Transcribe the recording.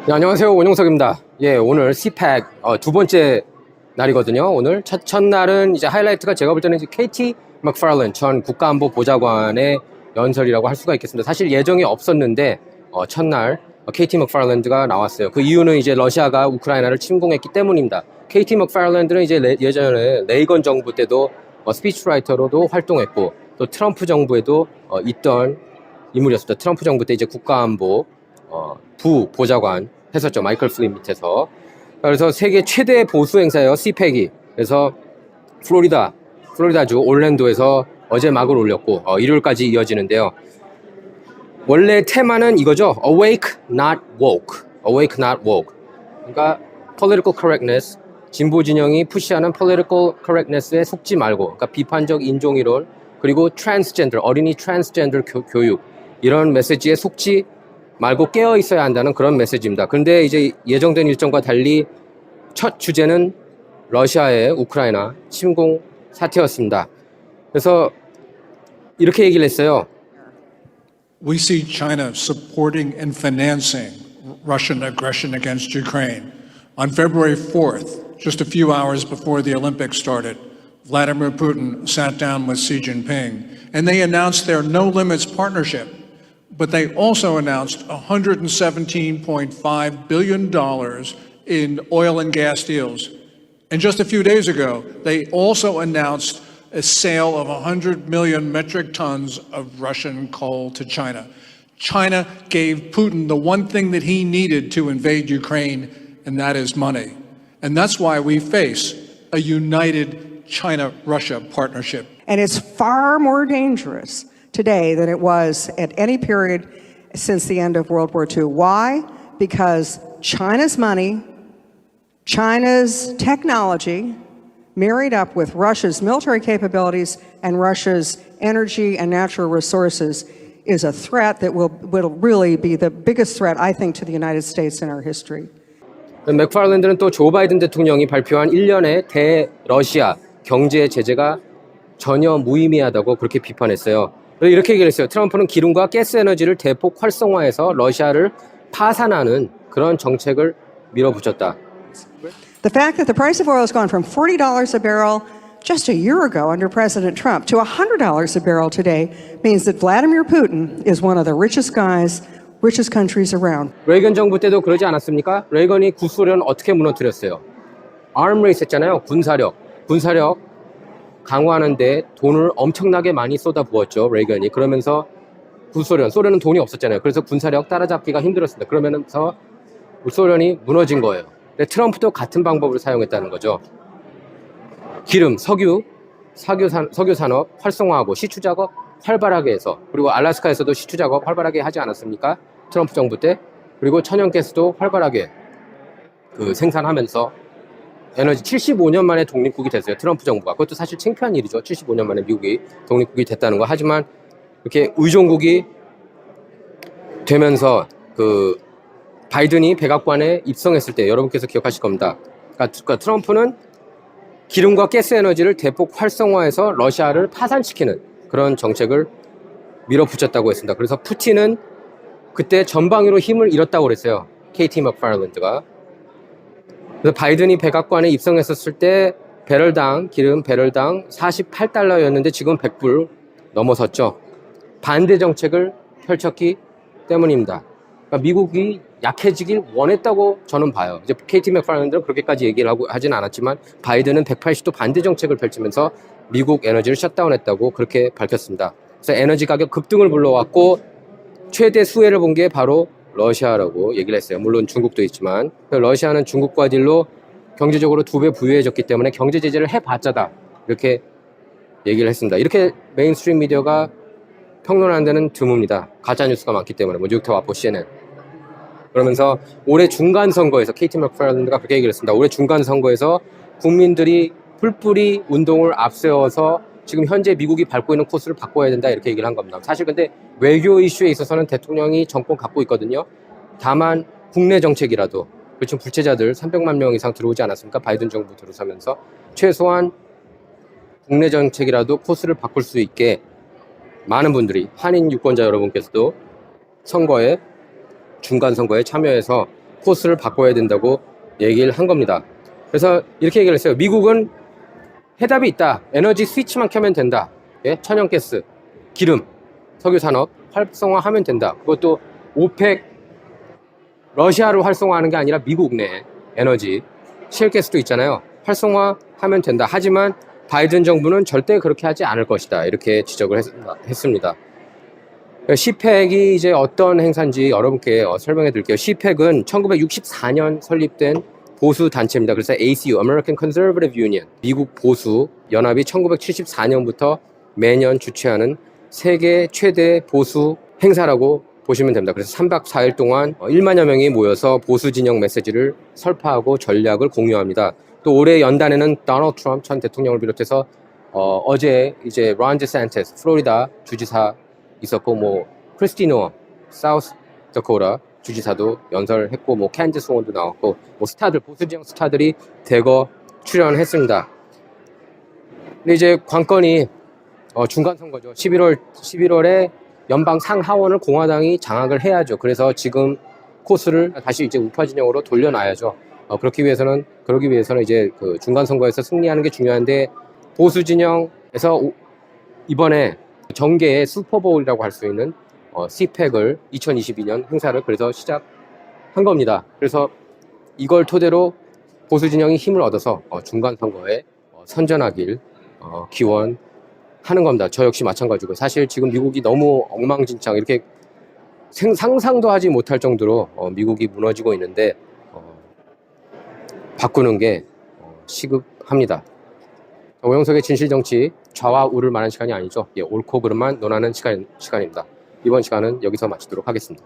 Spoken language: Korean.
네, 안녕하세요. 원용석입니다. 예, 오늘 CPAC 두 번째 날이거든요. 오늘 첫날은 이제 하이라이트가 제가 볼 때는 이제 KT 맥파를랜드 전 국가안보 보좌관의 연설이라고 할 수가 있겠습니다. 사실 예정이 없었는데 첫날 KT 맥파를랜드가 나왔어요. 그 이유는 이제 러시아가 우크라이나를 침공했기 때문입니다. KT 맥파를랜드는 이제 예전에 레이건 정부 때도 스피치라이터로도 활동했고 또 트럼프 정부에도 있던 인물이었습니다. 트럼프 정부 때 이제 국가안보 부 보좌관 했었죠. 마이클 플린 밑에서. 그래서 세계 최대 보수 행사예요. CPAC이. 그래서 플로리다주 올랜도에서 어제 막을 올렸고 일요일까지 이어지는데요. 원래 테마는 이거죠. Awake, not woke. Awake, not woke. 그러니까 political correctness, 진보 진영이 푸시하는 political correctness에 속지 말고, 그러니까 비판적 인종이론, 그리고 transgender, 어린이 트랜스젠더 교육, 이런 메시지에 속지 말고 깨어 있어야 한다는 그런 메시지입니다. 그런데 이제 예정된 일정과 달리 첫 주제는 러시아의 우크라이나 침공 사태였습니다. 그래서 이렇게 얘기를 했어요. We see China supporting and financing Russian aggression against Ukraine. On February 4th, just a few hours before the Olympics started, Vladimir Putin sat down with Xi Jinping and they announced their no limits partnership. But they also announced $117.5 billion in oil and gas deals. And just a few days ago, they also announced a sale of 100 million metric tons of Russian coal to China. China gave Putin the one thing that he needed to invade Ukraine, and that is money. And that's why we face a united China-Russia partnership. And it's far more dangerous today than it was at any period since the end of World War II. Why? Because China's money, China's technology, married up with Russia's military capabilities and Russia's energy and natural resources is a threat that will really be the biggest threat, I think, to the United States in our history. 맥파를랜드는 또 조 바이든 대통령이 발표한 1년의 대러시아 경제 제재가 전혀 무의미하다고 그렇게 비판했어요. 이렇게 얘기를 했어요. 트럼프는 기름과 가스 에너지를 대폭 활성화해서 러시아를 파산하는 그런 정책을 밀어붙였다. The fact that the price of oil has gone from $40 a barrel just a year ago under President Trump to $100 a barrel today means that Vladimir Putin is one of the richest guys, richest countries around. 레이건 정부 때도 그러지 않았습니까? 레이건이 구소련 어떻게 무너뜨렸어요? arm race 했잖아요. 군사력 강화하는데 돈을 엄청나게 많이 쏟아부었죠. 레이건이. 그러면서 소련은 돈이 없었잖아요. 그래서 군사력 따라잡기가 힘들었습니다. 그러면서 소련이 무너진 거예요. 근데 트럼프도 같은 방법을 사용했다는 거죠. 기름, 석유 산업 활성화하고 시추 작업 활발하게 해서, 그리고 알래스카에서도 시추 작업 활발하게 하지 않았습니까? 트럼프 정부 때. 그리고 천연가스도 활발하게 생산하면서 에너지 75년 만에 독립국이 됐어요. 트럼프 정부가. 그것도 사실 창피한 일이죠. 75년 만에 미국이 독립국이 됐다는 거. 하지만 이렇게 의존국이 되면서 바이든이 백악관에 입성했을 때 여러분께서 기억하실 겁니다. 그러니까 트럼프는 기름과 가스 에너지를 대폭 활성화해서 러시아를 파산시키는 그런 정책을 밀어붙였다고 했습니다. 그래서 푸틴은 그때 전방위로 힘을 잃었다고 그랬어요. KT 맥파를랜드가. 그래서 바이든이 백악관에 입성했었을 때 기름 배럴당 48달러였는데 지금 100불 넘어섰죠. 반대 정책을 펼쳤기 때문입니다. 그러니까 미국이 약해지길 원했다고 저는 봐요. 이제 KT 맥파를랜드는 그렇게까지 얘기를 하진 않았지만 바이든은 180도 반대 정책을 펼치면서 미국 에너지를 셧다운했다고 그렇게 밝혔습니다. 그래서 에너지 가격 급등을 불러왔고 최대 수혜를 본 게 바로 러시아라고 얘기를 했어요. 물론 중국도 있지만 러시아는 중국과 딜로 경제적으로 2배 부유해졌기 때문에 경제 제재를 해봤자다 이렇게 얘기를 했습니다. 이렇게 메인스트림 미디어가 평론하는 데는 드뭅니다. 가짜뉴스가 많기 때문에 뉴욕타임 와포 CNN. 그러면서 올해 중간선거에서 KT 맥파를랜드가 그렇게 얘기를 했습니다. 올해 중간선거에서 국민들이 뿔뿔이 운동을 앞세워서 지금 현재 미국이 밟고 있는 코스를 바꿔야 된다 이렇게 얘기를 한 겁니다. 사실 근데 외교 이슈에 있어서는 대통령이 정권 갖고 있거든요. 다만 국내 정책이라도 지금 불체자들 300만 명 이상 들어오지 않았습니까? 바이든 정부 들어서면서 최소한 국내 정책이라도 코스를 바꿀 수 있게 많은 분들이 한인 유권자 여러분께서도 중간 선거에 참여해서 코스를 바꿔야 된다고 얘기를 한 겁니다. 그래서 이렇게 얘기를 했어요. 미국은 해답이 있다. 에너지 스위치만 켜면 된다. 예? 천연가스, 기름, 석유산업 활성화하면 된다. 그것도 오펙, 러시아를 활성화하는 게 아니라 미국 내 에너지, 셰일가스도 있잖아요. 활성화하면 된다. 하지만 바이든 정부는 절대 그렇게 하지 않을 것이다. 이렇게 지적을 했습니다. 시펙이 이제 어떤 행사인지 여러분께 설명해 드릴게요. 시펙은 1964년 설립된 보수 단체입니다. 그래서 ACU, American Conservative Union, 미국 보수 연합이 1974년부터 매년 주최하는 세계 최대 보수 행사라고 보시면 됩니다. 그래서 3박 4일 동안 1만여 명이 모여서 보수 진영 메시지를 설파하고 전략을 공유합니다. 또 올해 연단에는 도널드 트럼프 전 대통령을 비롯해서 어제 이제 론 디샌티스 플로리다 주지사 있었고, 뭐 크리스티 노엄 사우스 다코타 주지사도 연설했고, 뭐 캔디스 원도 나왔고, 뭐 스타들, 보수 지역 스타들이 대거 출연했습니다. 근데 이제 관건이 중간 선거죠. 11월에 연방 상하원을 공화당이 장악을 해야죠. 그래서 지금 코스를 다시 이제 우파 진영으로 돌려놔야죠. 그러기 위해서는 이제 그 중간 선거에서 승리하는 게 중요한데, 보수 진영에서 이번에 정계의 슈퍼보울이라고 할 수 있는 시펙을 2022년 행사를 그래서 시작한 겁니다. 그래서 이걸 토대로 보수 진영이 힘을 얻어서 중간 선거에 선전하길 기원하는 겁니다. 저 역시 마찬가지고, 사실 지금 미국이 너무 엉망진창, 이렇게 상상도 하지 못할 정도로 미국이 무너지고 있는데 바꾸는 게 시급합니다. 오영석의 진실정치, 좌와 우를 말하는 시간이 아니죠. 옳고 그름만 논하는 시간입니다. 이번 시간은 여기서 마치도록 하겠습니다.